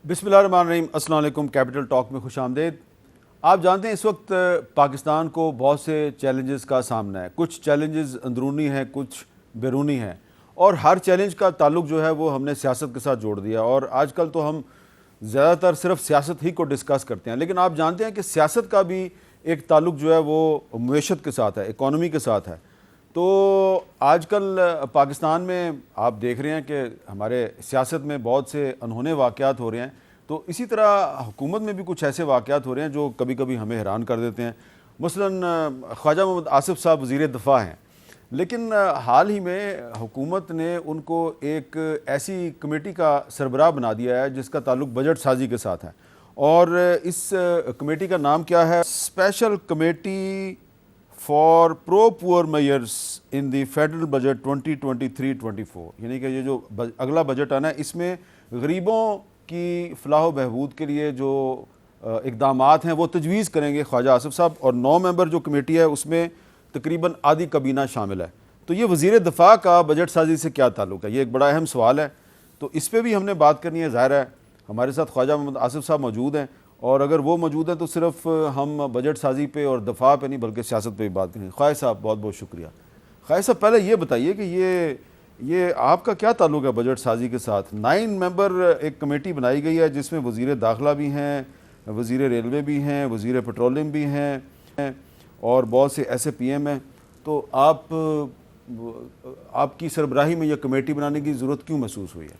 بسم اللہ الرحمن الرحیم۔ السلام علیکم۔ کیپٹل ٹاک میں خوش آمدید۔ آپ جانتے ہیں اس وقت پاکستان کو بہت سے چیلنجز کا سامنا ہے۔ کچھ چیلنجز اندرونی ہیں، کچھ بیرونی ہیں، اور ہر چیلنج کا تعلق جو ہے وہ ہم نے سیاست کے ساتھ جوڑ دیا، اور آج کل تو ہم زیادہ تر صرف سیاست ہی کو ڈسکس کرتے ہیں، لیکن آپ جانتے ہیں کہ سیاست کا بھی ایک تعلق جو ہے وہ معیشت کے ساتھ ہے، اکانومی کے ساتھ ہے۔ تو آج کل پاکستان میں آپ دیکھ رہے ہیں کہ ہمارے سیاست میں بہت سے انہونے واقعات ہو رہے ہیں، تو اسی طرح حکومت میں بھی کچھ ایسے واقعات ہو رہے ہیں جو کبھی کبھی ہمیں حیران کر دیتے ہیں۔ مثلاً خواجہ محمد آصف صاحب وزیر دفاع ہیں، لیکن حال ہی میں حکومت نے ان کو ایک ایسی کمیٹی کا سربراہ بنا دیا ہے جس کا تعلق بجٹ سازی کے ساتھ ہے، اور اس کمیٹی کا نام کیا ہے؟ اسپیشل کمیٹی فار پرو پور میئرس ان دی فیڈرل بجٹ 2023-24، یعنی کہ یہ جو اگلا بجٹ آنا ہے اس میں غریبوں کی فلاح و بہبود کے لیے جو اقدامات ہیں وہ تجویز کریں گے خواجہ آصف صاحب، اور 9 ممبر جو کمیٹی ہے اس میں تقریباً آدھی کابینہ شامل ہے۔ تو یہ وزیر دفاع کا بجٹ سازی سے کیا تعلق ہے؟ یہ ایک بڑا اہم سوال ہے، تو اس پہ بھی ہم نے بات کرنی ہے۔ ظاہر ہے ہمارے ساتھ خواجہ محمد آصف صاحب موجود ہیں، اور اگر وہ موجود ہیں تو صرف ہم بجٹ سازی پہ اور دفاع پہ نہیں بلکہ سیاست پہ بھی بات کریں گے۔ خواجہ صاحب بہت بہت شکریہ۔ خواجہ صاحب پہلے یہ بتائیے کہ یہ آپ کا کیا تعلق ہے بجٹ سازی کے ساتھ؟ 9 ممبر ایک کمیٹی بنائی گئی ہے جس میں وزیر داخلہ بھی ہیں، وزیر ریلوے بھی ہیں، وزیر پیٹرولیم بھی ہیں، اور بہت سے ایسے پی ایم ہیں، تو آپ کی سربراہی میں یہ کمیٹی بنانے کی ضرورت کیوں محسوس ہوئی ہے؟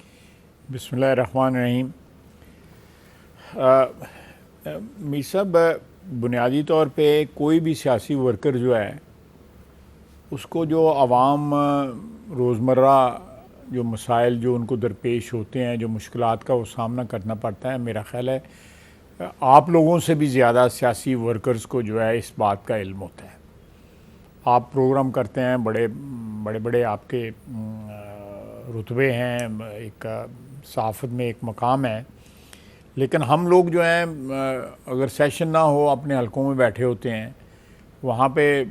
بسم اللہ الرحمن الرحیم۔ میر صاحب، بنیادی طور پہ کوئی بھی سیاسی ورکر جو ہے اس کو جو عوام روزمرہ جو مسائل جو ان کو درپیش ہوتے ہیں، جو مشکلات کا وہ سامنا کرنا پڑتا ہے، میرا خیال ہے آپ لوگوں سے بھی زیادہ سیاسی ورکرز کو جو ہے اس بات کا علم ہوتا ہے۔ آپ پروگرام کرتے ہیں، بڑے بڑے آپ کے رتبے ہیں، ایک صحافت میں ایک مقام ہے، لیکن ہم لوگ جو ہیں اگر سیشن نہ ہو اپنے حلقوں میں بیٹھے ہوتے ہیں، وہاں پہ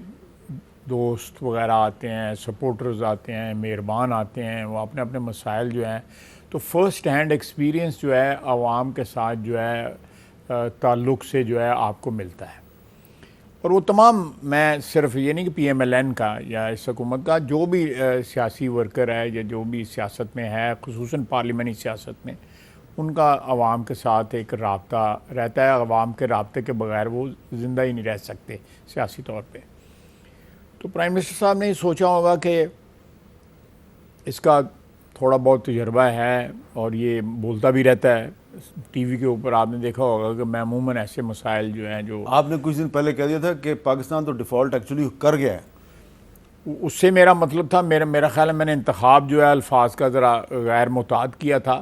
دوست وغیرہ آتے ہیں، سپورٹرز آتے ہیں، مہربان آتے ہیں، وہ اپنے اپنے مسائل جو ہیں، تو فرسٹ ہینڈ ایکسپیرینس جو ہے عوام کے ساتھ جو ہے تعلق سے جو ہے آپ کو ملتا ہے۔ اور وہ تمام، میں صرف یہ نہیں کہ پی ایم ایل این کا یا اس حکومت کا، جو بھی سیاسی ورکر ہے یا جو بھی سیاست میں ہے، خصوصاً پارلیمانی سیاست میں، ان کا عوام کے ساتھ ایک رابطہ رہتا ہے۔ عوام کے رابطے کے بغیر وہ زندہ ہی نہیں رہ سکتے سیاسی طور پہ۔ تو پرائم منسٹر صاحب نے یہ سوچا ہوگا کہ اس کا تھوڑا بہت تجربہ ہے اور یہ بولتا بھی رہتا ہے، ٹی وی کے اوپر آپ نے دیکھا ہوگا کہ میں عموماً ایسے مسائل جو ہیں جو آپ نے کچھ دن پہلے کہہ دیا تھا کہ پاکستان تو ڈیفالٹ ایکچولی کر گیا ہے۔ اس سے میرا مطلب تھا، میرا خیال ہے میں نے انتخاب جو ہے الفاظ کا ذرا غیر محتاط کیا تھا،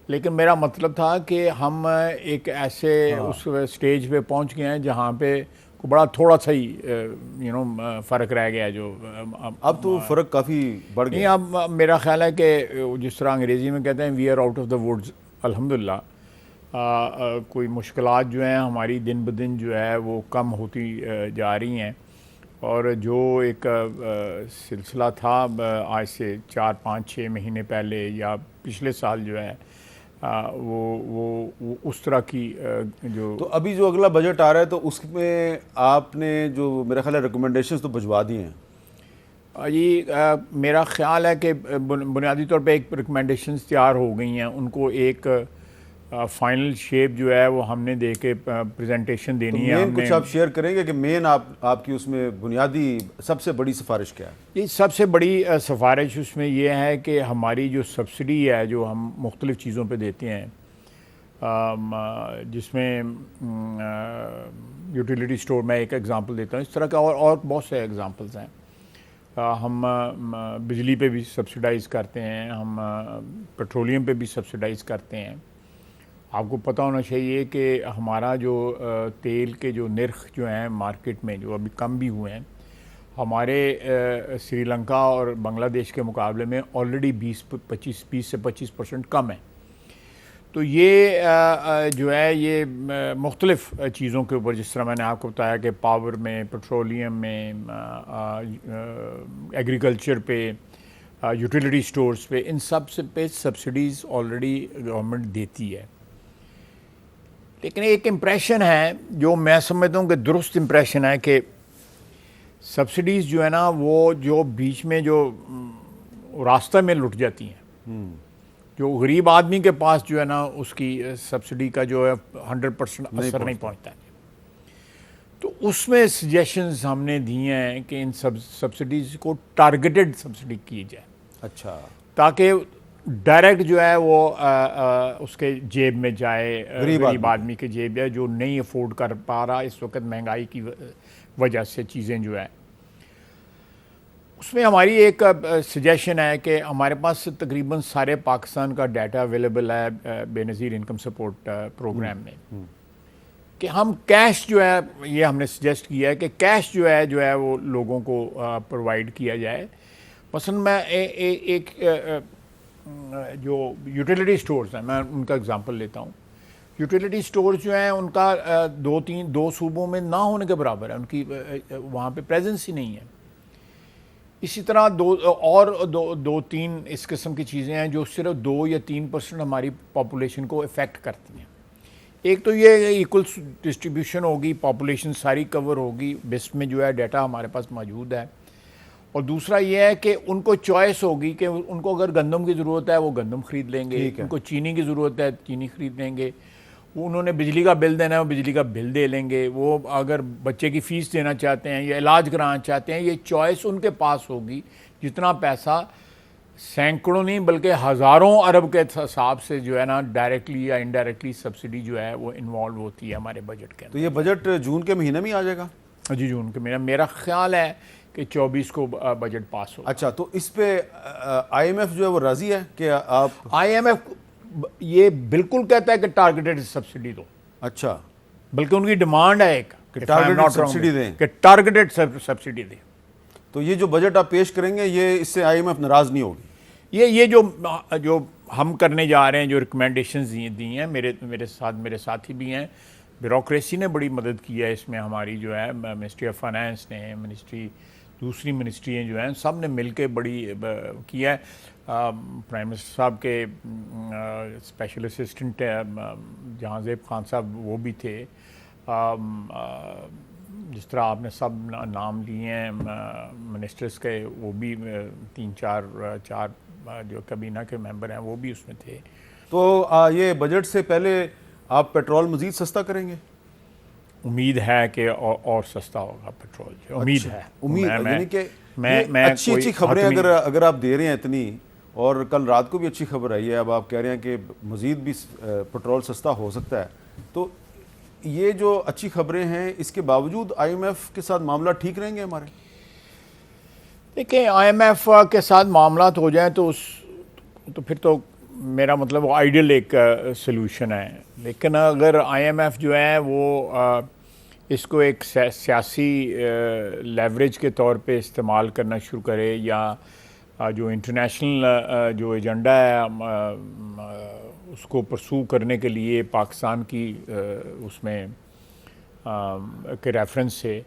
لیکن میرا مطلب تھا کہ ہم ایک ایسے اس سٹیج پہ پہنچ گئے ہیں جہاں پہ بڑا تھوڑا سا ہی فرق رہ گیا ہے، جو اب تو فرق کافی بڑھ گیا۔ نہیں، اب میرا خیال ہے کہ جس طرح انگریزی میں کہتے ہیں we are out of the woods, الحمدللہ کوئی مشکلات جو ہیں ہماری دن بدن جو ہے وہ کم ہوتی جا رہی ہیں، اور جو ایک سلسلہ تھا آج سے 4-5-6 مہینے پہلے یا پچھلے سال جو ہے وہ اس طرح کی جو تو ابھی جو اگلا بجٹ آ رہا ہے تو اس میں آپ نے جو میرا خیال ہے ریکمنڈیشنز تو بھجوا دی ہیں۔ یہ میرا خیال ہے کہ بنیادی طور پہ ایک ریکمنڈیشنز تیار ہو گئی ہیں، ان کو ایک فائنل شیپ جو ہے وہ ہم نے دے کے پریزنٹیشن دینی ہے۔ مین کچھ آپ شیئر کریں گے کہ مین آپ کی اس میں بنیادی سب سے بڑی سفارش کیا ہے؟ یہ سب سے بڑی سفارش اس میں یہ ہے کہ ہماری جو سبسڈی ہے جو ہم مختلف چیزوں پہ دیتے ہیں، جس میں یوٹیلیٹی سٹور میں ایک ایگزامپل دیتا ہوں، اس طرح کا اور بہت سے ایگزامپلز ہیں۔ ہم بجلی پہ بھی سبسڈائز کرتے ہیں، ہم پیٹرولیم پہ بھی سبسڈائز کرتے ہیں۔ آپ کو پتہ ہونا چاہیے کہ ہمارا جو تیل کے جو نرخ جو ہیں مارکیٹ میں جو ابھی کم بھی ہوئے ہیں، ہمارے سری لنکا اور بنگلہ دیش کے مقابلے میں آلریڈی 20 سے 25% کم ہے۔ تو یہ جو ہے یہ مختلف چیزوں کے اوپر، جس طرح میں نے آپ کو بتایا کہ پاور میں، پیٹرولیم میں، ایگریکلچر پہ، یوٹیلیٹی سٹورز پہ، ان سب سے پہ سبسڈیز آلریڈی گورنمنٹ دیتی ہے۔ لیکن ایک امپریشن ہے جو میں سمجھتا ہوں کہ درست امپریشن ہے کہ سبسڈیز جو ہے نا وہ جو بیچ میں جو راستہ میں لٹ جاتی ہیں، جو غریب آدمی کے پاس جو ہے نا اس کی سبسڈی کا جو ہے 100% اثر نہیں پہنچتا ہے. تو اس میں سجیشنز ہم نے دیے ہیں کہ ان سبسڈیز کو ٹارگیٹڈ سبسڈی کی جائے. اچھا. تاکہ ڈائریکٹ جو ہے وہ اس کے جیب میں جائے، غریب آدمی کے جیب جائے جو نہیں افورڈ کر پا رہا اس وقت مہنگائی کی وجہ سے چیزیں جو ہے. اس میں ہماری ایک سجیشن ہے کہ ہمارے پاس تقریباً سارے پاکستان کا ڈیٹا اویلیبل ہے بے نظیر انکم سپورٹ پروگرام میں، کہ ہم کیش جو ہے، یہ ہم نے سجیسٹ کیا ہے کہ کیش جو ہے وہ لوگوں کو پرووائڈ کیا جائے. مثلا میں ایک جو یوٹیلیٹی سٹورز ہیں، میں ان کا اگزامپل لیتا ہوں. یوٹیلیٹی سٹورز جو ہیں ان کا دو صوبوں میں نہ ہونے کے برابر ہے، ان کی وہاں پہ پریزنس ہی نہیں ہے. اسی طرح دو تین اس قسم کی چیزیں ہیں جو صرف 2 یا 3% ہماری پاپولیشن کو افیکٹ کرتی ہیں. ایک تو یہ ایکول ڈسٹریبیوشن ہوگی، پاپولیشن ساری کور ہوگی، بس میں جو ہے ڈیٹا ہمارے پاس موجود ہے. اور دوسرا یہ ہے کہ ان کو چوائس ہوگی کہ ان کو اگر گندم کی ضرورت ہے وہ گندم خرید لیں گے، ان کو چینی کی ضرورت ہے چینی خرید لیں گے، انہوں نے بجلی کا بل دینا ہے وہ بجلی کا بل دے لیں گے، وہ اگر بچے کی فیس دینا چاہتے ہیں یا علاج کرانا چاہتے ہیں، یہ چوائس ان کے پاس ہوگی. جتنا پیسہ سینکڑوں نہیں بلکہ ہزاروں ارب کے حساب سے جو ہے نا ڈائریکٹلی یا انڈائریکٹلی سبسڈی جو ہے وہ انوالو ہوتی ہے ہمارے بجٹ کے اندر. تو یہ بجٹ جون کے مہینے میں آ جائے گا؟ جی جون کے مہینے میرا خیال ہے کہ 24 کو بجٹ پاس ہو. اچھا، تو اس پہ آئی ایم ایف جو ہے وہ راضی ہے کہ آپ؟ آئی ایم ایف یہ بالکل کہتا ہے کہ ٹارگیٹڈ سبسڈی دو. اچھا، بلکہ ان کی ڈیمانڈ ہے ایک کہ ٹارگیٹڈ سبسڈی دیں، کہ ٹارگیٹڈ سبسڈی دیں. تو یہ جو بجٹ آپ پیش کریں گے یہ اس سے آئی ایم ایف ناراض نہیں ہوگی؟ یہ جو ہم کرنے جا رہے ہیں، جو ریکمنڈیشنز دی ہیں، میرے ساتھی بھی ہیں، بیوروکریسی نے بڑی مدد کی ہے اس میں. ہماری جو ہے منسٹری آف فائنانس نے، دوسری منسٹریاں جو ہیں سب نے مل کے بڑی کیا ہے. پرائم منسٹر صاحب کے اسپیشل اسسٹنٹ جہانزیب خان صاحب وہ بھی تھے. جس طرح آپ نے سب نام لیے ہیں منسٹرز کے، وہ بھی 3-4 جو کابینہ کے ممبر ہیں وہ بھی اس میں تھے. تو یہ بجٹ سے پہلے آپ پیٹرول مزید سستا کریں گے؟ امید ہے کہ اور سستا ہوگا پیٹرول. امید ہے، یعنی کہ اچھی خبریں اگر آپ دے رہے ہیں اتنی، اور کل رات کو بھی اچھی خبر آئی ہے، اب آپ کہہ رہے ہیں کہ مزید بھی پیٹرول سستا ہو سکتا ہے، تو یہ جو اچھی خبریں ہیں اس کے باوجود آئی ایم ایف کے ساتھ معاملہ ٹھیک رہیں گے ہمارے؟ دیکھیں، آئی ایم ایف کے ساتھ معاملات ہو جائیں تو پھر تو میرا مطلب وہ آئیڈیل ایک سلوشن ہے. لیکن اگر آئی ایم ایف جو ہے وہ اس کو ایک سیاسی لیوریج کے طور پہ استعمال کرنا شروع کرے، یا جو انٹرنیشنل جو ایجنڈا ہے اس کو پرسو کرنے کے لیے پاکستان کی اس میں کے ریفرنس سے،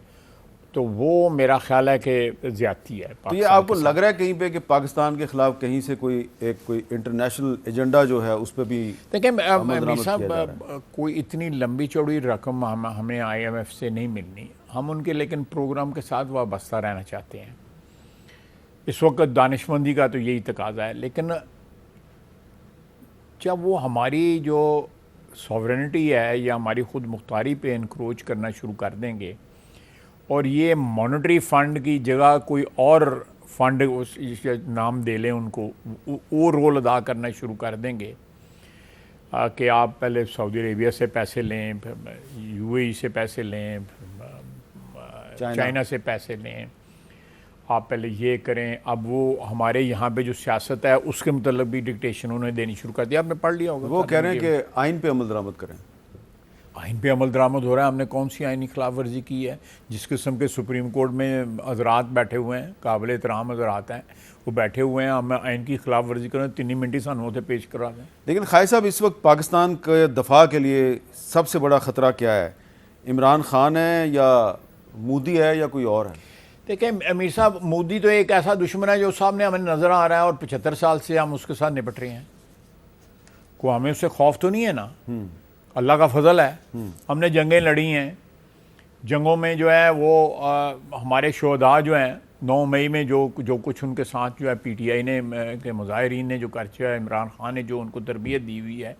تو وہ میرا خیال ہے کہ زیادتی ہے. تو یہ آپ کو لگ رہا ہے کہیں پہ کہ پاکستان کے خلاف کہیں سے کوئی انٹرنیشنل ایجنڈا جو ہے اس پہ بھی؟ دیکھیں امیر صاحب، کوئی اتنی لمبی چوڑی رقم ہمیں آئی ایم ایف سے نہیں ملنی. ہم ان کے لیکن پروگرام کے ساتھ وابستہ رہنا چاہتے ہیں. اس وقت دانش مندی کا تو یہی تقاضا ہے. لیکن جب وہ ہماری جو سوورنٹی ہے یا ہماری خود مختاری پہ انکروچ کرنا شروع کر دیں گے، اور یہ مانیٹری فنڈ کی جگہ کوئی اور فنڈ نام دے لیں ان کو، وہ رول ادا کرنا شروع کر دیں گے کہ آپ پہلے سعودی عربیہ سے پیسے لیں، یو اے ای سے پیسے لیں، چائنا سے پیسے لیں، آپ پہلے یہ کریں. اب وہ ہمارے یہاں پہ جو سیاست ہے اس کے متعلق بھی ڈکٹیشن انہوں نے دینی شروع کر دیا. آپ نے پڑھ لیا ہوگا، وہ کہہ رہے ہیں کہ آئین پہ عمل درآمد کریں. آئین پہ عمل درآمد ہو رہا ہے. ہم نے کون سی آئینی خلاف ورزی کی ہے؟ جس قسم کے سپریم کورٹ میں حضرات بیٹھے ہوئے ہیں، قابل احترام حضرات ہیں، وہ بیٹھے ہوئے ہیں، ہم آئین کی خلاف ورزی کریں 3 منٹ ہی سانوں سے پیش کرا دیں. لیکن خائر صاحب، اس وقت پاکستان کے دفاع کے لیے سب سے بڑا خطرہ کیا ہے؟ عمران خان ہے یا مودی ہے یا کوئی اور ہے؟ دیکھیں امیر صاحب، مودی تو ایک ایسا دشمن ہے جو سامنے ہمیں نظر آ رہا ہے، اور 75 سال سے ہم اس کے ساتھ نپٹ رہے ہیں. کو ہمیں اس سے خوف تو نہیں ہے نا. اللہ کا فضل ہے. ہم نے جنگیں لڑی ہیں, جنگوں میں جو ہے وہ ہمارے شہداء جو ہیں 9 مئی میں جو کچھ ان کے ساتھ جو ہے پی ٹی آئی نے کے مظاہرین نے جو کرچا ہے, عمران خان نے جو ان کو تربیت دی ہوئی ہے,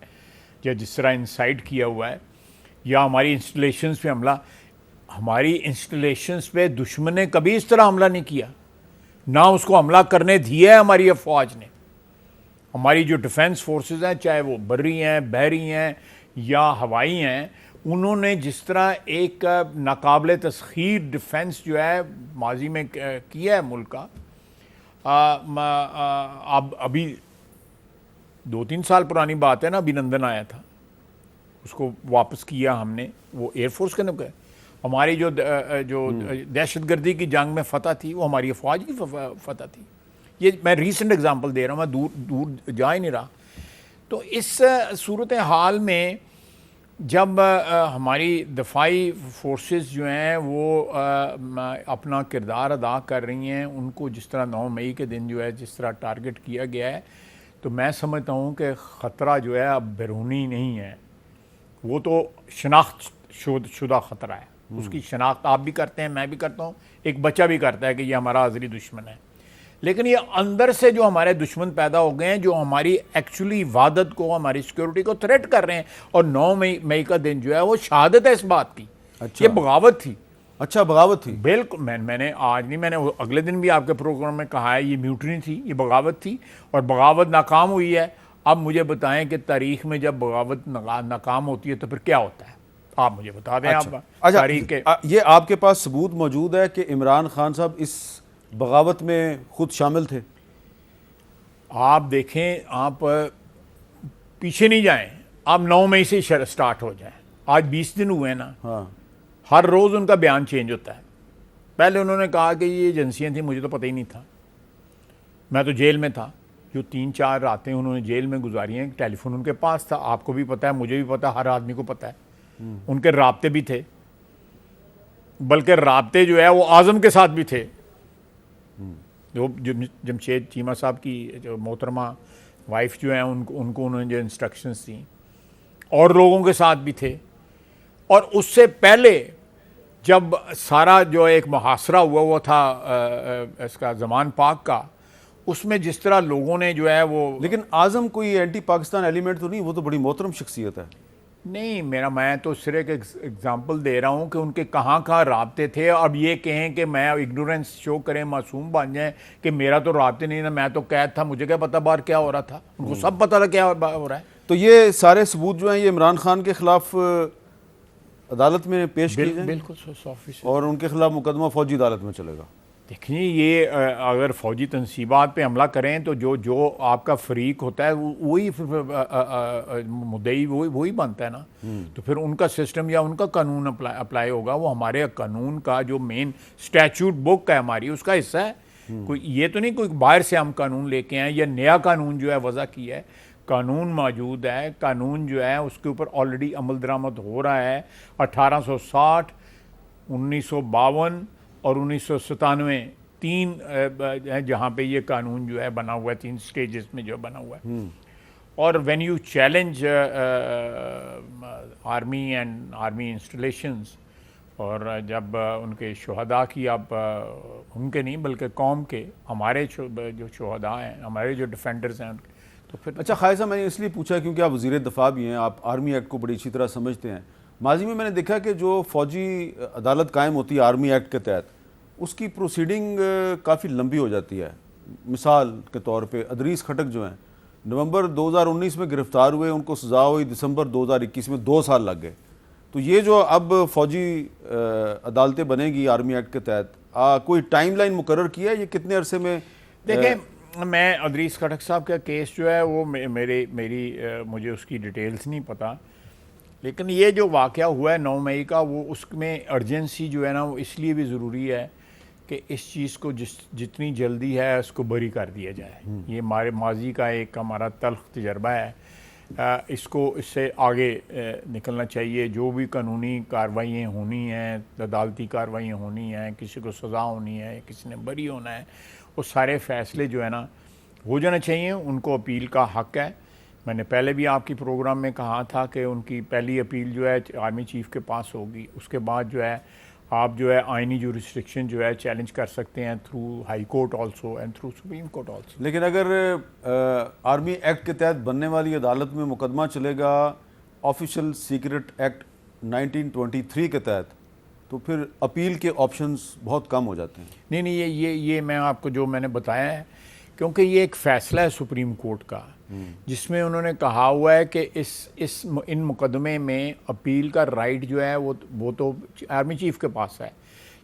یا جس طرح انسائٹ کیا ہوا ہے, یا ہماری انسٹالیشنز پہ حملہ. ہماری انسٹالیشنز پہ دشمن نے کبھی اس طرح حملہ نہیں کیا, نہ اس کو حملہ کرنے دیا ہے ہماری افواج نے. ہماری جو ڈیفنس فورسز ہیں, چاہے وہ بری ہیں, بحری ہیں یا ہوائی ہیں, انہوں نے جس طرح ایک ناقابل تسخیر ڈیفنس جو ہے ماضی میں کیا ہے ملک کا. اب ابھی 2-3 سال پرانی بات ہے نا, ابھینندن آیا تھا, اس کو واپس کیا ہم نے, وہ ایئر فورس کے نکلے. ہماری جو دہشت گردی کی جنگ میں فتح تھی وہ ہماری افواج کی فتح تھی. یہ میں ریسنٹ ایگزامپل دے رہا ہوں, میں دور جا ہی نہیں رہا. تو اس صورتحال میں جب ہماری دفاعی فورسز جو ہیں وہ اپنا کردار ادا کر رہی ہیں, ان کو جس طرح 9 مئی کے دن جو ہے جس طرح ٹارگٹ کیا گیا ہے, تو میں سمجھتا ہوں کہ خطرہ جو ہے اب بیرونی نہیں ہے, وہ تو شناخت شدہ خطرہ ہے. اس کی شناخت آپ بھی کرتے ہیں, میں بھی کرتا ہوں, ایک بچہ بھی کرتا ہے کہ یہ ہمارا ازلی دشمن ہے. لیکن یہ اندر سے جو ہمارے دشمن پیدا ہو گئے ہیں, جو ہماری ایکچولی وحدت کو, ہماری سیکورٹی کو تھریٹ کر رہے ہیں. اور 9 مئی کا دن جو ہے وہ شہادت ہے اس بات کی. یہ بغاوت تھی. اچھا, بغاوت تھی. بالکل. میں نے آج نہیں, میں نے اگلے دن بھی آپ کے پروگرام میں کہا ہے, یہ میوٹنی تھی, یہ بغاوت تھی, اور بغاوت ناکام ہوئی ہے. اب مجھے بتائیں کہ تاریخ میں جب بغاوت ناکام ہوتی ہے تو پھر کیا ہوتا ہے, آپ مجھے بتا دیں. آپ تاریخ کے یہ آپ کے پاس ثبوت موجود ہے کہ عمران خان صاحب اس بغاوت میں خود شامل تھے؟ آپ دیکھیں, آپ پیچھے نہیں جائیں, آپ 9 مئی سے سٹارٹ ہو جائیں. آج 20 دن ہوئے ہیں نا. ہاں, ہر روز ان کا بیان چینج ہوتا ہے. پہلے انہوں نے کہا کہ یہ ایجنسیاں تھیں, مجھے تو پتہ ہی نہیں تھا, میں تو جیل میں تھا. جو 3-4 راتیں انہوں نے جیل میں گزاری ہیں, ٹیلی فون ان کے پاس تھا, آپ کو بھی پتہ ہے, مجھے بھی پتہ ہے, ہر آدمی کو پتہ ہے. ان کے رابطے بھی تھے, بلکہ رابطے جو ہے وہ اعظم کے ساتھ بھی تھے. جو جمشید چیمہ صاحب کی جو محترمہ وائف جو ہیں, ان کو انہوں نے جو انسٹرکشنز دیں, اور لوگوں کے ساتھ بھی تھے. اور اس سے پہلے جب سارا جو ایک محاصرہ ہوا تھا اس کا زمان پاک کا, اس میں جس طرح لوگوں نے جو ہے وہ, لیکن اعظم کوئی اینٹی پاکستان ایلیمنٹ تو نہیں, وہ تو بڑی محترم شخصیت ہے. نہیں, میں تو صرف ایک ایگزامپل دے رہا ہوں کہ ان کے کہاں رابطے تھے. اب یہ کہیں کہ میں اگنورنس شو کریں, معصوم بن جائیں کہ میرا تو رابطے نہیں تھا, میں تو قید تھا, مجھے کیا پتہ باہر کیا ہو رہا تھا. ان کو سب پتہ تھا کیا ہو رہا ہے. تو یہ سارے ثبوت جو ہیں یہ عمران خان کے خلاف عدالت میں پیش کیے جائیں؟ بالکل. اور ان کے خلاف مقدمہ فوجی عدالت میں چلے گا؟ دیکھیں, یہ اگر فوجی تنصیبات پہ حملہ کریں تو جو آپ کا فریق ہوتا ہے وہی مدعی وہی بنتا ہے نا. تو پھر ان کا سسٹم یا ان کا قانون اپلائی ہوگا. وہ ہمارے قانون کا جو مین اسٹیچوٹ بک ہے ہماری, اس کا حصہ ہے. کوئی یہ تو نہیں کوئی باہر سے ہم قانون لے کے آئیں یا نیا قانون جو ہے وضع کیا ہے. قانون موجود ہے, قانون جو ہے اس کے اوپر آلریڈی عمل درآمد ہو رہا ہے. 1860, 1952 اور 1997 3 ہیں جہاں پہ یہ قانون جو ہے بنا ہوا ہے, 3 سٹیجز میں جو بنا ہوا ہے. اور when you challenge army and army installations, اور جب ان کے شہداء کی, آپ ان کے نہیں بلکہ قوم کے, ہمارے جو شہداء ہیں, ہمارے جو ڈیفینڈرز ہیں, تو پھر. اچھا خالد صاحب, میں نے اس لیے پوچھا کیونکہ آپ وزیر دفاع بھی ہیں, آپ آرمی ایکٹ کو بڑی اچھی طرح سمجھتے ہیں. ماضی میں نے دیکھا کہ جو فوجی عدالت قائم ہوتی ہے آرمی ایکٹ کے تحت, اس کی پروسیڈنگ کافی لمبی ہو جاتی ہے. مثال کے طور پہ ادریس خٹک جو ہیں, نومبر 2019 میں گرفتار ہوئے, ان کو سزا ہوئی دسمبر 2021 میں, 2 سال لگ گئے. تو یہ جو اب فوجی عدالتیں بنے گی آرمی ایکٹ کے تحت, کوئی ٹائم لائن مقرر کیا ہے یہ کتنے عرصے میں؟ دیکھیں, میں ادریس خٹک صاحب کا کیس جو ہے وہ مجھے اس کی ڈیٹیلز نہیں پتہ, لیکن یہ جو واقعہ ہوا ہے 9 مئی کا, وہ اس میں ارجنسی جو ہے نا وہ اس لیے بھی ضروری ہے کہ اس چیز کو جتنی جلدی ہے اس کو بری کر دیا جائے. یہ ہمارے ماضی کا ایک ہمارا تلخ تجربہ ہے. اس سے آگے نکلنا چاہیے. جو بھی قانونی کارروائیاں ہونی ہیں, عدالتی کارروائیاں ہونی ہیں, کسی کو سزا ہونی ہے, کسی نے بری ہونا ہے, وہ سارے فیصلے جو ہے نا ہو جانا چاہیے. ان کو اپیل کا حق ہے. میں نے پہلے بھی آپ کی پروگرام میں کہا تھا کہ ان کی پہلی اپیل جو ہے آرمی چیف کے پاس ہوگی، اس کے بعد جو ہے آپ جو ہے آئینی جو ریسٹرکشن جو ہے چیلنج کر سکتے ہیں through high court also and through supreme court also. لیکن اگر آرمی ایکٹ کے تحت بننے والی عدالت میں مقدمہ چلے گا آفیشل سیکرٹ ایکٹ 1923 کے تحت، تو پھر اپیل کے آپشنز بہت کم ہو جاتے ہیں. نہیں یہ میں آپ کو جو میں نے بتایا ہے، کیونکہ یہ ایک فیصلہ ہے سپریم کورٹ کا جس میں انہوں نے کہا ہوا ہے کہ ان مقدمے میں اپیل کا رائٹ جو ہے وہ تو آرمی چیف کے پاس ہے،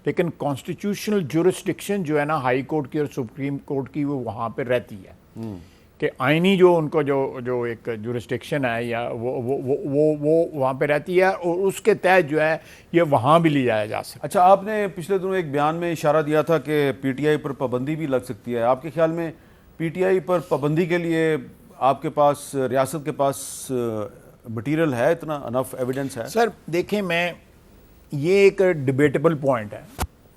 لیکن کانسٹیٹیوشنل جورسڈکشن جو ہے نا ہائی کورٹ کی اور سپریم کورٹ کی وہ وہاں پہ رہتی ہے کہ آئینی جو ان کو جو ایک جورسڈکشن ہے یا وہ وہاں پہ رہتی ہے اور اس کے تحت جو ہے یہ وہاں بھی لے جایا جا سکتا ہے. اچھا، آپ نے پچھلے دنوں ایک بیان میں اشارہ دیا تھا کہ پی ٹی آئی پر پابندی بھی لگ سکتی ہے. آپ کے خیال میں پی ٹی آئی پر پابندی کے لیے آپ کے پاس، ریاست کے پاس مٹیریل ہے، اتنا انف ایویڈنس ہے؟ سر دیکھیں، میں یہ ایک ڈبیٹیبل پوائنٹ ہے.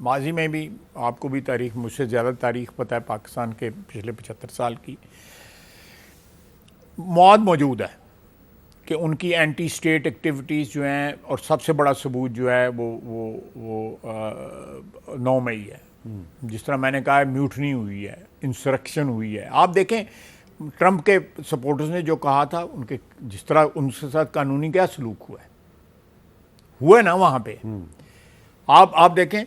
ماضی میں بھی آپ کو بھی تاریخ مجھ سے زیادہ تاریخ پتہ ہے پاکستان کے پچھلے 75 سال کی. مواد موجود ہے کہ ان کی اینٹی اسٹیٹ ایکٹیویٹیز جو ہیں، اور سب سے بڑا ثبوت جو ہے وہ 9 مئی ہے. جس طرح میں نے کہا میوٹنی ہوئی ہے، انسرکشن ہوئی ہے. آپ دیکھیں ٹرمپ کے سپورٹرز نے جو کہا تھا، ان کے جس طرح ان کے ساتھ قانونی کیا سلوک ہوا ہے نا وہاں پہ. آپ دیکھیں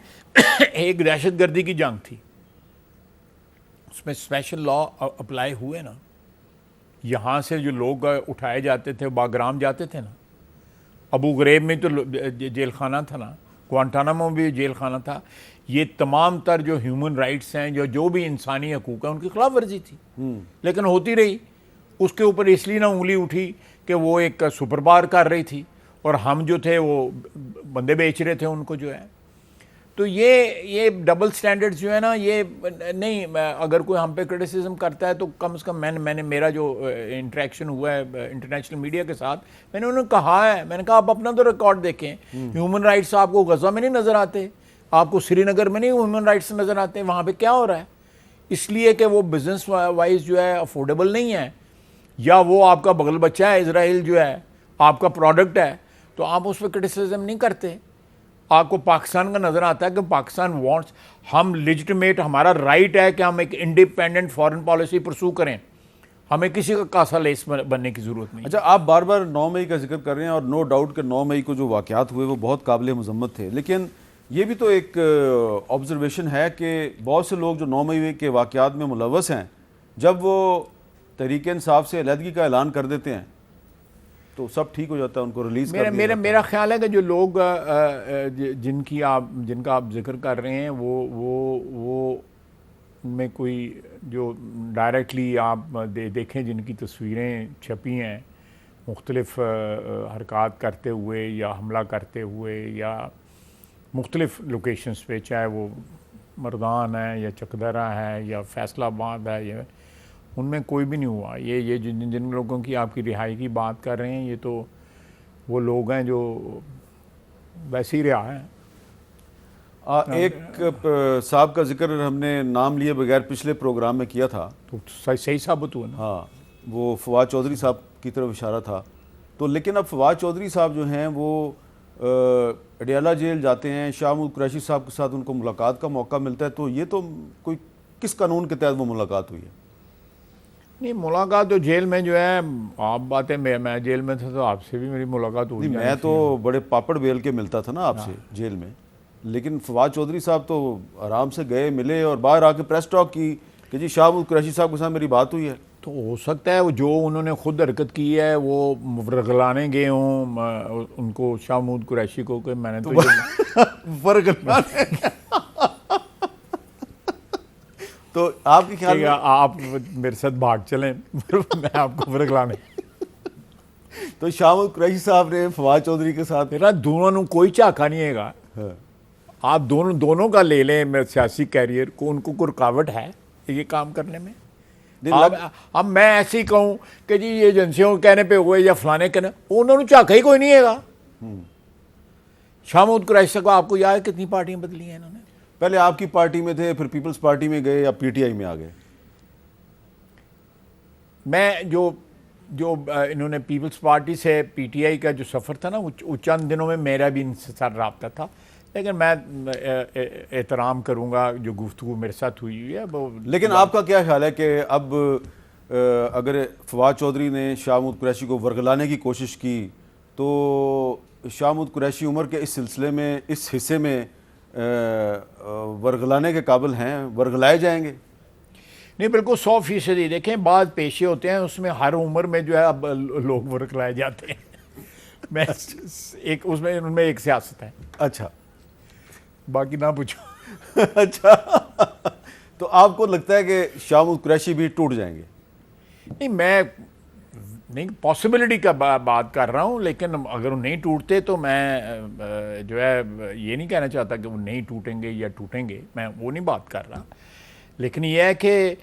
ایک دہشت گردی کی جنگ تھی، اس میں اسپیشل لا اپلائی ہوئے نا. یہاں سے جو لوگ اٹھائے جاتے تھے باگرام جاتے تھے نا، ابو غریب میں تو جیل خانہ تھا نا، کوانٹانامو بھی جیل خانہ تھا. یہ تمام تر جو ہیومن رائٹس ہیں، جو بھی انسانی حقوق ہیں، ان کی خلاف ورزی تھی، لیکن ہوتی رہی. اس کے اوپر اس لیے نہ انگلی اٹھی کہ وہ ایک سپر بار کر رہی تھی اور ہم جو تھے وہ بندے بیچ رہے تھے ان کو جو ہے. تو یہ ڈبل سٹینڈرڈز جو ہے نا، یہ نہیں. اگر کوئی ہم پہ کرٹیسزم کرتا ہے تو کم از کم میں نے میرا جو انٹریکشن ہوا ہے انٹرنیشنل میڈیا کے ساتھ، میں نے انہیں کہا ہے، میں نے کہا آپ اپنا تو ریکارڈ دیکھیں. ہیومن رائٹس آپ کو غزہ میں نہیں نظر آتے، آپ کو سری نگر میں نہیں ہیومن رائٹس نظر آتے. وہاں پہ کیا ہو رہا ہے؟ اس لیے کہ وہ بزنس وائز جو ہے افورڈیبل نہیں ہے، یا وہ آپ کا بغل بچہ ہے اسرائیل جو ہے آپ کا پروڈکٹ ہے، تو آپ اس پہ کرٹیسزم نہیں کرتے. آپ کو پاکستان کا نظر آتا ہے کہ پاکستان وانٹس، ہم لیجٹمیٹ، ہمارا رائٹ ہے کہ ہم ایک انڈیپینڈنٹ فارن پالیسی پرسو کریں، ہمیں کسی کا کاسا لیس بننے کی ضرورت نہیں. اچھا، آپ بار بار 9 مئی کا ذکر کر رہے ہیں اور نو ڈاؤٹ کہ 9 مئی کو جو واقعات ہوئے وہ بہت قابل مذمت تھے، لیکن یہ بھی تو ایک آبزرویشن ہے کہ بہت سے لوگ جو 9 مئی کے واقعات میں ملوث ہیں، جب وہ تحریک انصاف سے علیحدگی کا اعلان کر دیتے ہیں تو سب ٹھیک ہو جاتا ہے، ان کو ریلیز کر دیا جاتا ہے. میرا خیال ہے کہ جو لوگ جن کا آپ ذکر کر رہے ہیں وہ ان میں کوئی جو ڈائریکٹلی آپ دیکھیں جن کی تصویریں چھپی ہیں مختلف حرکات کرتے ہوئے یا حملہ کرتے ہوئے یا مختلف لوکیشنز پہ، چاہے وہ مردان ہے یا چکدرہ ہے یا فیصل آباد ہے، یا ان میں کوئی بھی نہیں ہوا. یہ جن لوگوں کی آپ کی رہائی کی بات کر رہے ہیں، یہ تو وہ لوگ ہیں جو ویسے ہی رہا ہیں. ایک صاحب کا ذکر ہم نے نام لیے بغیر پچھلے پروگرام میں کیا تھا، تو صحیح ثابت ہوا نا. ہاں، وہ فواد چودھری صاحب کی طرف اشارہ تھا. تو لیکن اب فواد چودھری صاحب جو ہیں وہ اڈیالہ جیل جاتے ہیں، شاہ محمود قریشی صاحب کے ساتھ ان کو ملاقات کا موقع ملتا ہے، تو یہ تو کوئی کس قانون کے تحت وہ ملاقات ہوئی ہے؟ نہیں، ملاقات تو جیل میں جو ہے، آپ باتیں، میں جیل میں تھا تو آپ سے بھی میری ملاقات ہوئی. میں تو بڑے پاپڑ بیل کے ملتا تھا نا آپ سے جیل میں، لیکن فواد چودھری صاحب تو آرام سے گئے، ملے اور باہر آ کے پریس ٹاک کی کہ جی شاہ محمود قریشی صاحب کے ساتھ میری بات ہوئی ہے. تو ہو سکتا ہے جو انہوں نے خود حرکت کی ہے وہ ورگلانے گئے ہوں ان کو، شاہ محمود قریشی کو، کہ میں نے تو ورگلانے. تو آپ کی خیال میں آپ میرے ساتھ بھاگ چلیں میں آپ کو ورگلانے. تو شاہ محمود قریشی صاحب نے فواد چودھری کے ساتھ میرا دونوں کوئی چاکا نہیں ہے گا. آپ دونوں کا لے لیں سیاسی کیریئر کو، ان کو کوئی رکاوٹ ہے یہ کام کرنے میں؟ اب میں ایسے ہی کہوں کہ جی یہ ایجنسیوں کہنے پہ ہوئے یا فلانے کہنے، انہوں نے چاکا ہی کوئی نہیں ہے گا. شاہ محمود قریشی کو آپ کو یاد ہے کتنی پارٹیاں بدلی ہیں انہوں نے؟ پہلے آپ کی پارٹی میں تھے، پھر پیپلز پارٹی میں گئے، یا پی ٹی آئی میں آ گئے. میں جو جو انہوں نے پیپلز پارٹی سے پی ٹی آئی کا جو سفر تھا نا وہ چند دنوں میں میرا بھی ان سے ساتھ رابطہ تھا، لیکن میں احترام کروں گا جو گفتگو میرے ساتھ ہوئی ہے وہ. لیکن آپ کا کیا خیال ہے کہ اب اگر فواد چودھری نے شاہ محمود قریشی کو ورگلانے کی کوشش کی تو شاہ محمود قریشی عمر کے اس سلسلے میں اس حصے میں ورگلانے کے قابل ہیں، ورگلائے جائیں گے؟ نہیں، بالکل 100%. دیکھیں بعض پیشے ہوتے ہیں اس میں ہر عمر میں جو ہے اب لوگ ورگلائے جاتے ہیں. میں ایک اس میں ان میں ایک سیاست ہے. اچھا، باقی نہ پوچھو. اچھا تو آپ کو لگتا ہے کہ شاہ محمود قریشی بھی ٹوٹ جائیں گے؟ نہیں، میں نہیں پاسبلٹی کا بات کر رہا ہوں، لیکن اگر وہ نہیں ٹوٹتے تو میں جو ہے یہ نہیں کہنا چاہتا کہ وہ نہیں ٹوٹیں گے یا ٹوٹیں گے، میں وہ نہیں بات کر رہا. لیکن یہ ہے کہ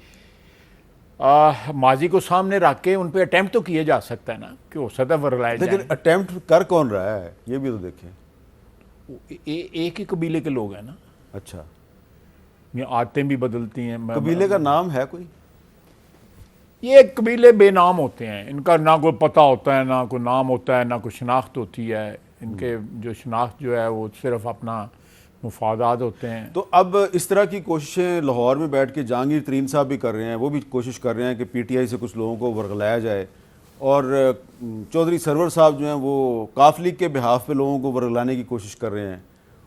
ماضی کو سامنے رکھ کے ان پہ اٹیمپٹ تو کیا جا سکتا ہے نا کہ وہ سطح ورگلائے جائیں. لیکن اٹیمپٹ کر کون رہا ہے یہ بھی تو دیکھیں. ایک ہی قبیلے کے لوگ ہیں نا. اچھا، یہ عادتیں بھی بدلتی ہیں. قبیلے کا نام ہے کوئی؟ یہ قبیلے بے نام ہوتے ہیں، ان کا نہ کوئی پتہ ہوتا ہے، نہ کوئی نام ہوتا ہے، نہ کوئی شناخت ہوتی ہے. ان کے جو شناخت جو ہے وہ صرف اپنا مفادات ہوتے ہیں. تو اب اس طرح کی کوششیں لاہور میں بیٹھ کے جہانگیر ترین صاحب بھی کر رہے ہیں، وہ بھی کوشش کر رہے ہیں کہ پی ٹی آئی سے کچھ لوگوں کو ورگلایا جائے، اور چودھری سرور صاحب جو ہیں وہ کاف لیگ کے بہاف پہ لوگوں کو ورگلانے کی کوشش کر رہے ہیں،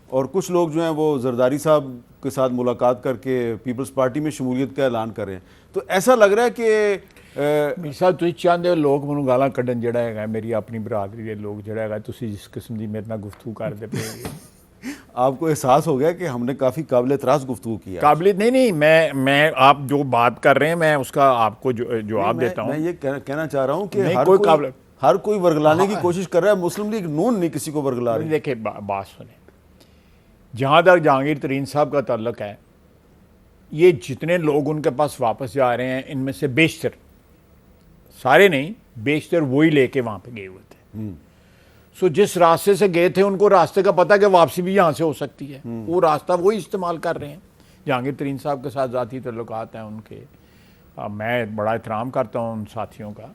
اور کچھ لوگ جو ہیں وہ زرداری صاحب کے ساتھ ملاقات کر کے پیپلز پارٹی میں شمولیت کا اعلان کر رہے ہیں. تو ایسا لگ رہا ہے کہ میسا تھی چاہتے ہو لوگ منو گالاں کڈن جڑا ہے میری اپنی برادری کے لوگ جڑا ہے تسی جس قسم دی میرے نال گفتگو کرتے پے. آپ کو احساس ہو گیا کہ ہم نے کافی قابل اعتراض گفتگو کیا؟ قابلیت نہیں، میں آپ جو بات کر رہے ہیں میں اس کا آپ کو جواب دیتا ہوں. میں یہ کہنا چاہ رہا ہوں کہ ہر کوئی ورگلانے کی کوشش کر رہا ہے. مسلم لیگ نون نہیں کسی کو ورگلا رہی. دیکھیں بات سنیں، جہاں تک جہانگیر ترین صاحب کا تعلق ہے، یہ جتنے لوگ ان کے پاس واپس جا رہے ہیں ان میں سے بیشتر، سارے نہیں، بیشتر وہی لے کے وہاں پہ گئے ہوئے تھے. سو جس راستے سے گئے تھے ان کو راستے کا پتہ کہ واپسی بھی یہاں سے ہو سکتی ہے، وہ راستہ وہی استعمال کر رہے ہیں. جہانگیر ترین صاحب کے ساتھ ذاتی تعلقات ہیں ان کے، میں بڑا احترام کرتا ہوں ان ساتھیوں کا.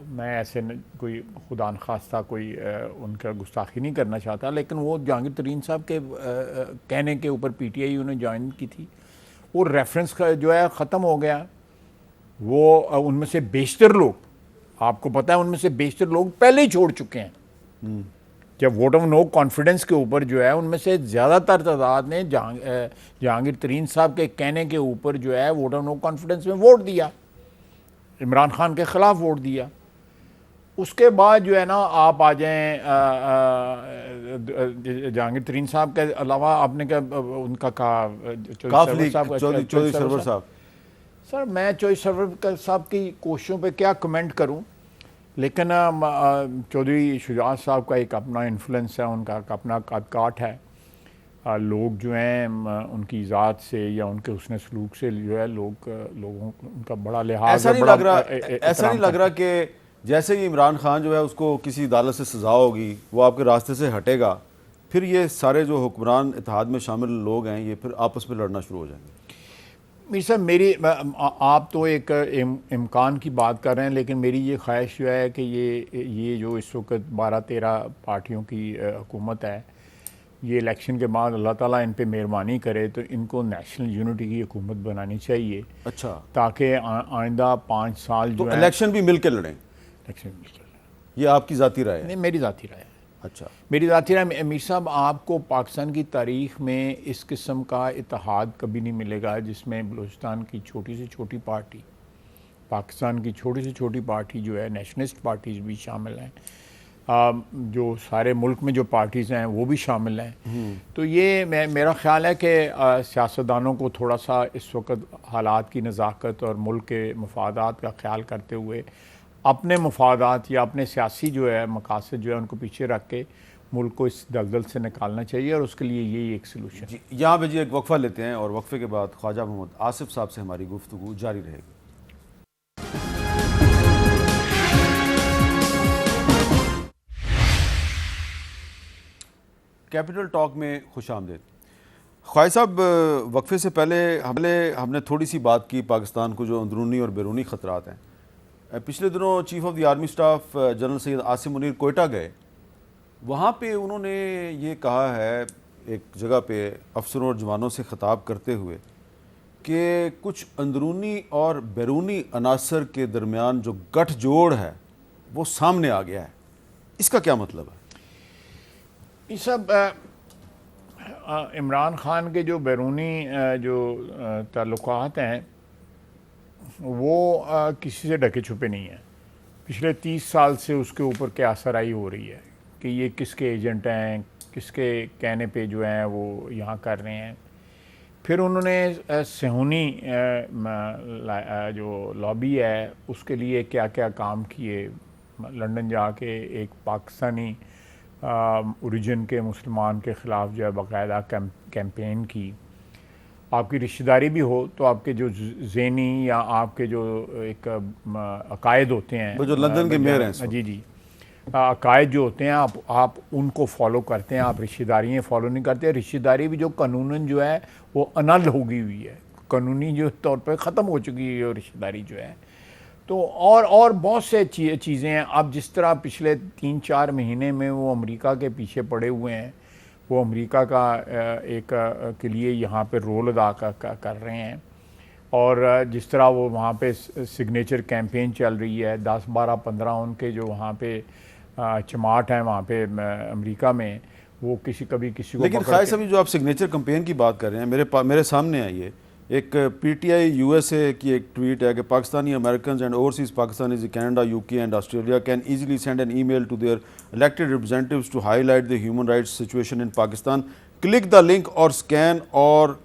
میں ایسے کوئی خدا نخواستہ کوئی ان کا گستاخی نہیں کرنا چاہتا، لیکن وہ جہانگیر ترین صاحب کے کہنے کے اوپر پی ٹی آئی انہیں جوائن کی تھی، وہ ریفرنس جو ہے ختم ہو گیا. وہ ان میں سے بیشتر لوگ، آپ کو پتہ ہے ان میں سے بیشتر لوگ پہلے ہی چھوڑ چکے ہیں. جب ووٹ آف نو کانفیڈنس کے اوپر جو ہے ان میں سے زیادہ تر تعداد نے جہانگیر ترین صاحب کے کہنے کے اوپر جو ہے ووٹ آف نو کانفیڈنس میں ووٹ دیا، عمران خان کے خلاف ووٹ دیا. اس کے بعد جو ہے نا آپ آ جائیں جہانگیر ترین صاحب کے علاوہ آپ نے ان کا کہا چودھری سرور صاحب. سر میں چودھری سرور صاحب کی کوششوں پہ کیا کمنٹ کروں، لیکن چودھری شجاعت صاحب کا ایک اپنا انفلوئنس ہے، ان کا اپنا قد کاٹ ہے. لوگ جو ہیں ان کی ذات سے یا ان کے حسن سلوک سے جو ہے لوگوں ان کا بڑا لحاظ. ایسا نہیں لگ رہا کہ جیسے ہی عمران خان جو ہے اس کو کسی عدالت سے سزا ہوگی وہ آپ کے راستے سے ہٹے گا، پھر یہ سارے جو حکمران اتحاد میں شامل لوگ ہیں یہ پھر آپس میں لڑنا شروع ہو جائیں گے؟ میر صاحب آپ تو ایک امکان کی بات کر رہے ہیں، لیکن میری یہ خواہش جو ہے کہ یہ جو اس وقت 12-13 پارٹیوں کی حکومت ہے، یہ الیکشن کے بعد اللہ تعالیٰ ان پہ مہربانی کرے تو ان کو نیشنل یونٹی کی حکومت بنانی چاہیے. اچھا، تاکہ آئندہ 5 سال جو الیکشن بھی مل کے لڑیں. الیکشن مل کے لڑیں، یہ آپ کی ذاتی رائے ہے؟ نہیں، میری ذاتی رائے ہے. اچھا، میری ذاتی رائے. میر صاحب آپ کو پاکستان کی تاریخ میں اس قسم کا اتحاد کبھی نہیں ملے گا جس میں بلوچستان کی چھوٹی سے چھوٹی پارٹی، پاکستان کی چھوٹی سے چھوٹی پارٹی جو ہے، نیشنلسٹ پارٹیز بھی شامل ہیں، جو سارے ملک میں جو پارٹیز ہیں وہ بھی شامل ہیں. تو یہ میرا خیال ہے کہ سیاستدانوں کو تھوڑا سا اس وقت حالات کی نزاکت اور ملک کے مفادات کا خیال کرتے ہوئے اپنے مفادات یا اپنے سیاسی جو ہے مقاصد جو ہے ان کو پیچھے رکھ کے ملک کو اس دلدل سے نکالنا چاہیے، اور اس کے لیے یہی ایک سلوشن. جی یہاں پہ ایک وقفہ لیتے ہیں اور وقفے کے بعد خواجہ محمد آصف صاحب سے ہماری گفتگو جاری رہے گی. کیپٹل ٹاک میں خوش آمدید. خواجہ صاحب، وقفے سے پہلے ہم نے تھوڑی سی بات کی پاکستان کو جو اندرونی اور بیرونی خطرات ہیں. پچھلے دنوں chief of the army staff general Syed Asim Munir Quetta گئے. وہاں پہ انہوں نے یہ کہا ہے ایک جگہ پہ افسروں اور جوانوں سے خطاب کرتے ہوئے کہ کچھ اندرونی اور بیرونی عناصر کے درمیان جو گٹھ جوڑ ہے وہ سامنے آ گیا ہے. اس کا کیا مطلب ہے؟ یہ سب عمران خان کے جو بیرونی جو تعلقات ہیں وہ کسی سے ڈھکے چھپے نہیں ہیں. پچھلے 30 سال سے اس کے اوپر کیا آسرائی ہو رہی ہے کہ یہ کس کے ایجنٹ ہیں, کس کے کہنے پہ جو ہیں وہ یہاں کر رہے ہیں. پھر انہوں نے صہیونی جو لابی ہے اس کے لیے کیا کیا کام کیے. لنڈن جا کے ایک پاکستانی اوریجن کے مسلمان کے خلاف جو ہے باقاعدہ کیمپین کی. آپ کی رشتہ داری بھی ہو تو آپ کے جو ذہنی یا آپ کے جو ایک عقائد ہوتے ہیں, وہ جو لندن کے میئر ہیں, جی عقائد جو ہوتے ہیں آپ ان کو فالو کرتے ہیں, آپ رشتہ داریاں فالو نہیں کرتے. رشتہ داری بھی جو قانوناً جو ہے وہ انل ہو گئی ہوئی ہے, قانونی جو طور پہ ختم ہو چکی ہے رشتہ داری جو ہے. تو اور بہت سے چیزیں ہیں. اب جس طرح پچھلے 3-4 مہینے میں وہ امریکہ کے پیچھے پڑے ہوئے ہیں, وہ امریکہ کا ایک کے لیے یہاں پہ رول ادا کر رہے ہیں, اور جس طرح وہ وہاں پہ سگنیچر کیمپین چل رہی ہے, 10-12-15 ان کے جو وہاں پہ چماٹ ہیں وہاں پہ امریکہ میں, وہ کبھی کسی کو. لیکن خواجہ صاحب جو آپ سگنیچر کیمپین کی بات کر رہے ہیں, میرے سامنے آئی ہے ایک P T I U S A کی ایک ٹویٹ ہے کہ Pakistani Americans and overseas Pakistanis Canada, U K and Australia can easily send an email to their elected representatives to highlight the human rights situation in Pakistan. Click the link or scan or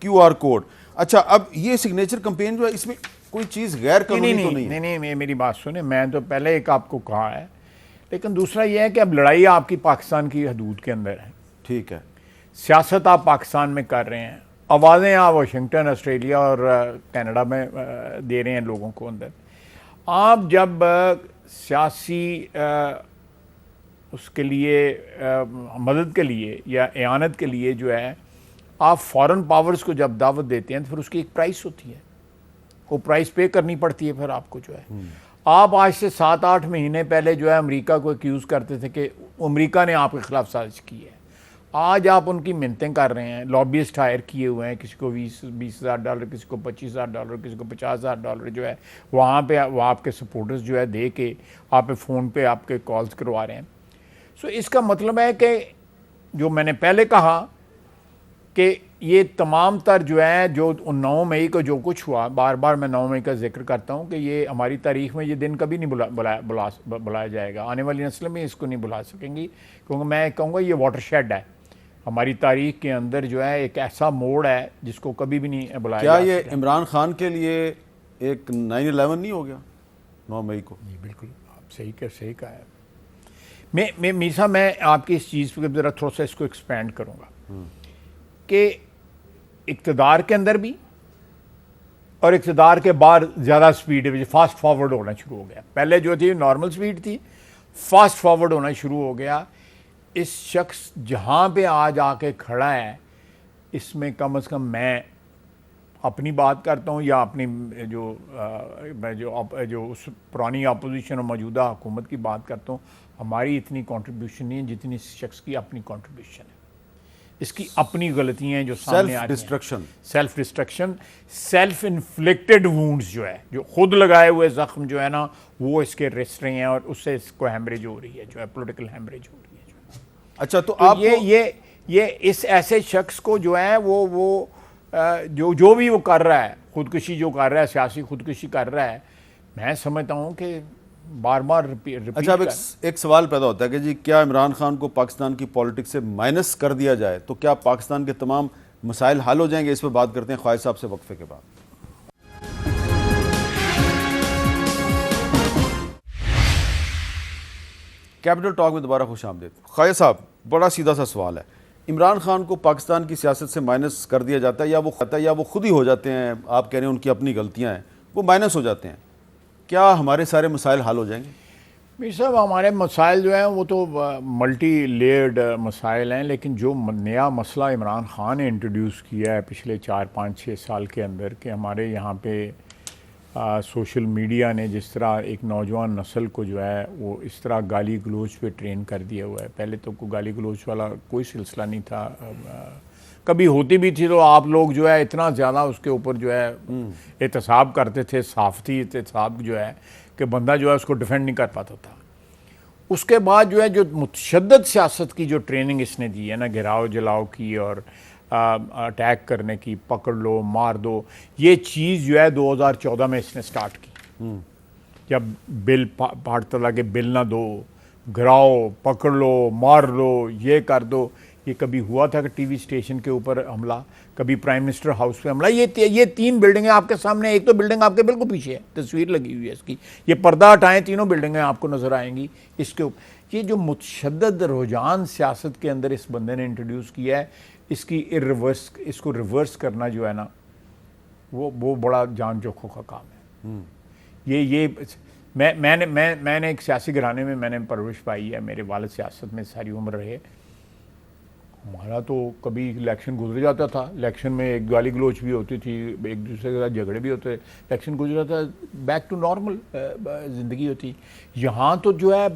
QR code. اچھا, اب یہ signature campaign جو ہے اس میں کوئی چیز غیر قانونی تو نہیں ہے؟ نہیں, میری بات سنیں, میں تو پہلے ایک آپ کو کہا ہے, لیکن دوسرا یہ ہے کہ اب لڑائی آپ کی پاکستان کی حدود کے اندر ہے. ٹھیک ہے, سیاست آپ پاکستان میں کر رہے ہیں, آوازیں آپ واشنگٹن, آسٹریلیا اور کینیڈا میں دے رہے ہیں لوگوں کو اندر. آپ جب سیاسی اس کے لیے مدد کے لیے یا اعانت کے لیے جو ہے آپ فارن پاورز کو جب دعوت دیتے ہیں تو پھر اس کی ایک پرائس ہوتی ہے, وہ پرائس پے کرنی پڑتی ہے پھر آپ کو جو ہے. آپ آج سے 7-8 مہینے پہلے جو ہے امریکہ کو ایکیوز کرتے تھے کہ امریکہ نے آپ کے خلاف سازش کی ہے. آج آپ ان کی منتیں کر رہے ہیں, لابیسٹ ہائر کیے ہوئے ہیں, کسی کو $20,000, کسی کو $25,000, کسی کو $50,000 جو ہے وہاں پہ وہ آپ کے سپورٹرز جو ہے دے کے آپ پہ فون پہ آپ کے کالز کروا رہے ہیں. سو اس کا مطلب ہے کہ جو میں نے پہلے کہا کہ یہ تمام تر جو ہے جو 9 مئی کو جو کچھ ہوا, بار بار میں 9 مئی کا ذکر کرتا ہوں کہ یہ ہماری تاریخ میں یہ دن کبھی نہیں بلایا جائے گا, آنے والی نسلیں بھی اس کو نہیں بلا سکیں گی, کیونکہ میں کہوں گا یہ واٹر شیڈ ہے ہماری تاریخ کے اندر جو ہے, ایک ایسا موڑ ہے جس کو کبھی بھی نہیں بلایا جا سکتا. کیا یہ عمران خان کے لیے ایک 9/11 نہیں ہو گیا 9 مئی کو؟ جی بالکل, آپ صحیح کہا ہے. میسا میں آپ کی اس چیز پہ ذرا تھوڑا سا اس کو ایکسپینڈ کروں گا کہ اقتدار کے اندر بھی اور اقتدار کے بعد زیادہ سپیڈ فاسٹ فارورڈ ہونا شروع ہو گیا. پہلے جو تھی نارمل سپیڈ تھی, فاسٹ فارورڈ ہونا شروع ہو گیا. اس شخص جہاں پہ آج آ کے کھڑا ہے اس میں کم از کم میں اپنی بات کرتا ہوں یا اپنی جو اس پرانی اپوزیشن اور موجودہ حکومت کی بات کرتا ہوں, ہماری اتنی کنٹریبیوشن نہیں ہے جتنی اس شخص کی اپنی کنٹریبیوشن ہے. اس کی اپنی غلطیاں ہیں جو سامنے آ رہی ہیں, سیلف ڈسٹرکشن, سیلف انفلکٹڈ وونڈز جو ہے, جو خود لگائے ہوئے زخم جو ہے نا وہ اس کے رس رہے ہیں اور اس سے اس کو ہیمریج ہو رہی ہے, جو ہے پولیٹیکل ہیمریج ہو رہی ہے. اچھا, تو آپ یہ اس ایسے شخص کو جو ہے وہ جو بھی وہ کر رہا ہے, خودکشی جو کر رہا ہے, سیاسی خودکشی کر رہا ہے, میں سمجھتا ہوں کہ بار بار اچھا, اب ایک سوال پیدا ہوتا ہے کہ جی کیا عمران خان کو پاکستان کی پولیٹکس سے مائنس کر دیا جائے تو کیا پاکستان کے تمام مسائل حل ہو جائیں گے؟ اس پہ بات کرتے ہیں خواجہ صاحب سے وقفے کے بعد. کیپٹل ٹاک میں دوبارہ خوش آمدید. خواجہ صاحب, بڑا سیدھا سا سوال ہے, عمران خان کو پاکستان کی سیاست سے مائنس کر دیا جاتا ہے یا وہ خود ہی ہو جاتے ہیں؟ آپ کہہ رہے ہیں ان کی اپنی غلطیاں ہیں, وہ مائنس ہو جاتے ہیں. کیا ہمارے سارے مسائل حل ہو جائیں گے؟ میر صاحب, ہمارے مسائل جو ہیں وہ تو ملٹی لیئرڈ مسائل ہیں, لیکن جو نیا مسئلہ عمران خان نے انٹروڈیوس کیا ہے پچھلے 4-5-6 سال کے اندر کہ ہمارے یہاں پہ سوشل میڈیا نے جس طرح ایک نوجوان نسل کو جو ہے وہ اس طرح گالی گلوچ پہ ٹرین کر دیا ہوا ہے. پہلے تو کوئی گالی گلوچ والا کوئی سلسلہ نہیں تھا, کبھی ہوتی بھی تھی تو آپ لوگ جو ہے اتنا زیادہ اس کے اوپر جو ہے احتساب کرتے تھے, صحافتی احتساب جو ہے کہ بندہ جو ہے اس کو ڈیفینڈ نہیں کر پاتا تھا. اس کے بعد جو ہے جو متشدد سیاست کی جو ٹریننگ اس نے دی ہے نا, گراؤ جلاؤ کی اور اٹیک کرنے کی, پکڑ لو مار دو, یہ چیز جو ہے 2014 میں اس نے سٹارٹ کی. جب بل پاڑتا تھا کہ بل نہ دو, گراؤ, پکڑ لو, مار دو, یہ کر دو. یہ کبھی ہوا تھا کہ ٹی وی اسٹیشن کے اوپر حملہ, کبھی پرائم منسٹر ہاؤس پہ حملہ. یہ 3 بلڈنگیں آپ کے سامنے, ایک تو بلڈنگ آپ کے بالکل پیچھے ہے, تصویر لگی ہوئی ہے اس کی, یہ پردہ ہٹائیں تینوں بلڈنگیں آپ کو نظر آئیں گی. اس کے اوپر یہ جو متشدد رجحان سیاست کے اندر اس بندے نے انٹروڈیوس کیا ہے, اس کی اس کو ریورس کرنا جو ہے نا وہ بڑا جان جوکھوں کا کام ہے. میں نے ایک سیاسی گھرانے میں میں نے پرورش پائی ہے. میرے والد سیاست میں ساری عمر رہے. ہمارا تو کبھی الیکشن گزر جاتا تھا, الیکشن میں ایک گالی گلوچ بھی ہوتی تھی, ایک دوسرے کے ساتھ جھگڑے بھی ہوتے, الیکشن گزر جاتا, بیک ٹو نارمل زندگی ہوتی. یہاں تو جو ہے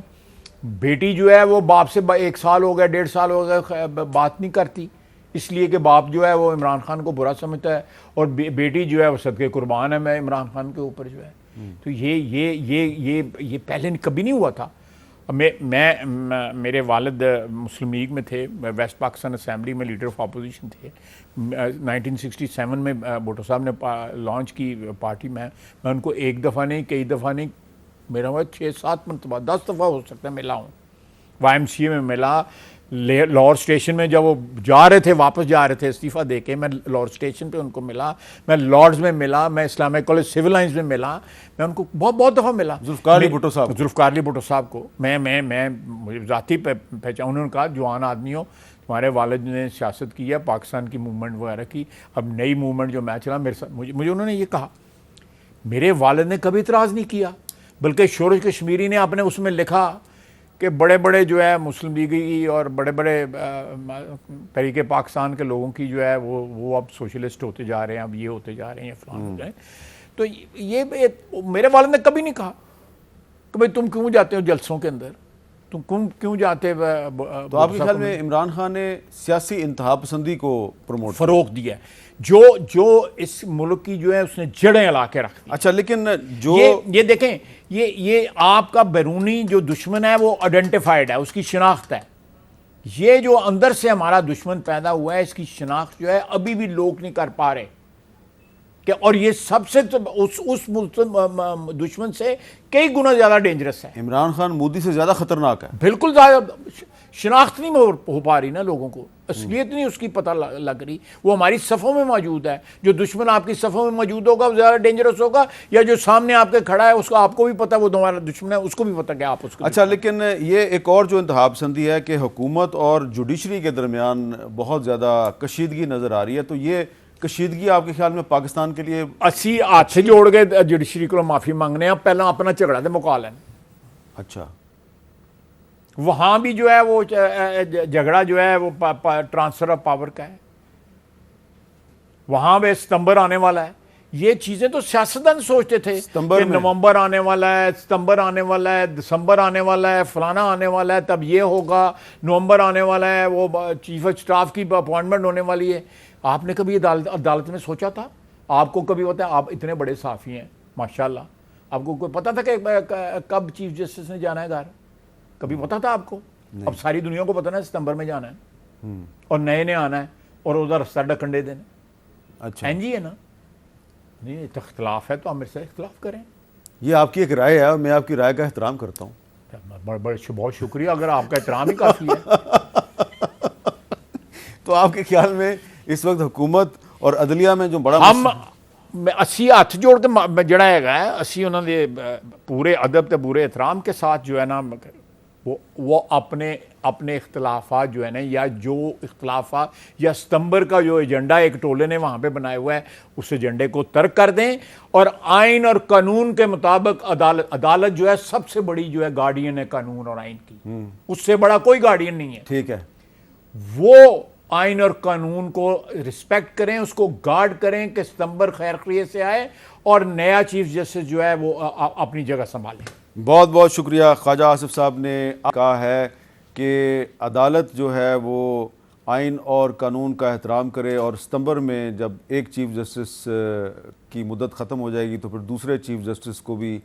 بیٹی جو ہے وہ باپ سے 1 سال ہو گیا 1.5 سال ہو گیا بات نہیں کرتی, اس لیے کہ باپ جو ہے وہ عمران خان کو برا سمجھتا ہے, اور بیٹی جو ہے وہ صدقے قربان ہے میں عمران خان کے اوپر جو ہے. تو یہ پہلے کبھی نہیں ہوا تھا. میرے والد مسلم لیگ میں تھے, ویسٹ پاکستان اسمبلی میں لیڈر آف اپوزیشن تھے. 1967 میں بھٹو صاحب نے لانچ کی پارٹی. میں ان کو ایک دفعہ نہیں کئی دفعہ نہیں, میرا وہ 6-7 مرتبہ 10 دفعہ ہو سکتا ہے ملا ہوں. وائی ایم سی اے میں ملا, لاہور اسٹیشن میں جب وہ جا رہے تھے واپس جا رہے تھے استعفیٰ دے کے, میں لاہور اسٹیشن پہ ان کو ملا, میں لارڈز میں ملا, میں اسلامک کالج سول لائنز میں ملا, میں ان کو بہت دفعہ ملا. ذوالفقار علی بھٹو صاحب کو میں ذاتی پہچان. انہوں نے کہا جوان آدمی ہو, تمہارے والد نے سیاست کی ہے, پاکستان کی موومنٹ وغیرہ کی, اب نئی موومنٹ جو میں چلا میرے ساتھ, مجھے انہوں نے یہ کہا. میرے والد نے کبھی اعتراض نہیں کیا, بلکہ شورش کشمیری نے اپنے اس میں لکھا کہ بڑے بڑے جو ہے مسلم لیگی اور بڑے بڑے تحریک پاکستان کے لوگوں کی جو ہے وہ اب سوشلسٹ ہوتے جا رہے ہیں, اب یہ ہوتے جا رہے ہیں, فلان ہو جائیں. تو یہ میرے والد نے کبھی نہیں کہا کہ بھئی تم کیوں جاتے ہو جلسوں کے اندر, تم کیوں جاتے. تو آپ کے خیال میں عمران خان نے سیاسی انتہا پسندی کو فروغ دیا ہے, جو اس ملک کی جو ہے اس نے جڑیں ہلا کے رکھ دی. اچھا, لیکن جو یہ دیکھیں, یہ آپ کا بیرونی جو دشمن ہے وہ آئیڈینٹیفائڈ ہے, اس کی شناخت ہے. یہ جو اندر سے ہمارا دشمن پیدا ہوا ہے, اس کی شناخت جو ہے ابھی بھی لوگ نہیں کر پا رہے کہ, اور یہ سب سے اس دشمن سے کئی گنا زیادہ ڈینجرس ہے. عمران خان مودی سے زیادہ خطرناک ہے. بالکل زیادہ شناخت نہیں ہو پا رہی نا لوگوں کو, اصلیت نہیں اس کی پتہ لگ رہی. وہ ہماری صفوں میں موجود ہے. جو دشمن آپ کی صفوں میں موجود ہوگا وہ زیادہ ڈینجرس ہوگا, یا جو سامنے آپ کے کھڑا ہے اس کو آپ کو بھی پتہ وہ تمہارا دشمن ہے, اس کو بھی پتہ کہ آپ اس کو. اچھا, لیکن یہ ایک اور جو انتہا پسندی ہے کہ حکومت اور جوڈیشری کے درمیان بہت زیادہ کشیدگی نظر آ رہی ہے. تو یہ کشیدگی آپ کے خیال میں پاکستان کے لیے اسی ہاتھ جوڑ کے جوڈیشری کو معافی مانگنے ہیں, پہلا اپنا جھگڑا دے مکا لیں. اچھا, وہاں بھی جو ہے وہ جھگڑا جو ہے وہ ٹرانسفر آف پاور کا ہے, وہاں پہ ستمبر آنے والا ہے. یہ چیزیں تو سیاستدان سوچتے تھے کہ نومبر آنے والا ہے, ستمبر آنے والا ہے, دسمبر آنے والا ہے, فلانا آنے والا ہے, تب یہ ہوگا, نومبر آنے والا ہے, وہ چیف آف سٹاف کی اپوائنٹمنٹ ہونے والی ہے. آپ نے کبھی عدالت میں سوچا تھا؟ آپ کو کبھی پتا ہے, آپ اتنے بڑے صحافی ہیں ماشاءاللہ, آپ کو کوئی پتا تھا کہ کب چیف جسٹس نے جانا ہے گھر؟ کبھی پتا تھا آپ کو؟ اب ساری دنیا کو پتا نا ستمبر میں جانا ہے, اور نئے نے آنا ہے, اور ادھر رستہ ڈکنڈے دینا. اچھا, این جی ہے نا, نہیں اختلاف ہے تو ہم اس سے اختلاف کریں. یہ آپ کی ایک رائے ہے اور میں آپ کی رائے کا احترام کرتا ہوں. بہت شکریہ, اگر آپ کا احترام ہی کافی ہے. تو آپ کے خیال میں اس وقت حکومت اور عدلیہ میں جو بڑا ہم 80 ہاتھ جوڑ کے جڑا ہے 80 انہوں نے پورے ادب تے پورے احترام کے ساتھ جو ہے نا وہ اپنے اختلافات جو ہے نا, یا جو اختلافات یا ستمبر کا جو ایجنڈا ایک ٹولے نے وہاں پہ بنایا ہوا ہے, اس ایجنڈے کو ترک کر دیں, اور آئین اور قانون کے مطابق عدالت جو ہے سب سے بڑی جو ہے گارڈین ہے قانون اور آئین کی, اس سے بڑا کوئی گارڈین نہیں ہے. ٹھیک ہے, وہ آئین اور قانون کو رسپیکٹ کریں, اس کو گارڈ کریں کہ ستمبر خیر خیریت سے آئے اور نیا چیف جسٹس جو ہے وہ اپنی جگہ سنبھالیں. بہت بہت شکریہ. خواجہ آصف صاحب نے کہا ہے کہ عدالت جو ہے وہ آئین اور قانون کا احترام کرے, اور ستمبر میں جب ایک چیف جسٹس کی مدت ختم ہو جائے گی تو پھر دوسرے چیف جسٹس کو بھی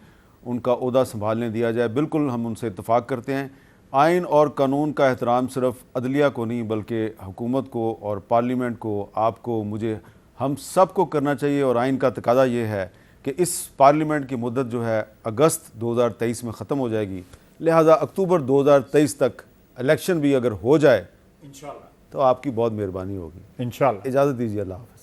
ان کا عہدہ سنبھالنے دیا جائے. بالکل ہم ان سے اتفاق کرتے ہیں. آئین اور قانون کا احترام صرف عدلیہ کو نہیں بلکہ حکومت کو اور پارلیمنٹ کو, آپ کو, مجھے, ہم سب کو کرنا چاہیے. اور آئین کا تقاضا یہ ہے کہ اس پارلیمنٹ کی مدت جو ہے اگست 2023 میں ختم ہو جائے گی, لہٰذا اکتوبر 2023 تک الیکشن بھی اگر ہو جائے انشاءاللہ تو آپ کی بہت مہربانی ہوگی. انشاءاللہ. اجازت دیجیے. اللہ حافظ.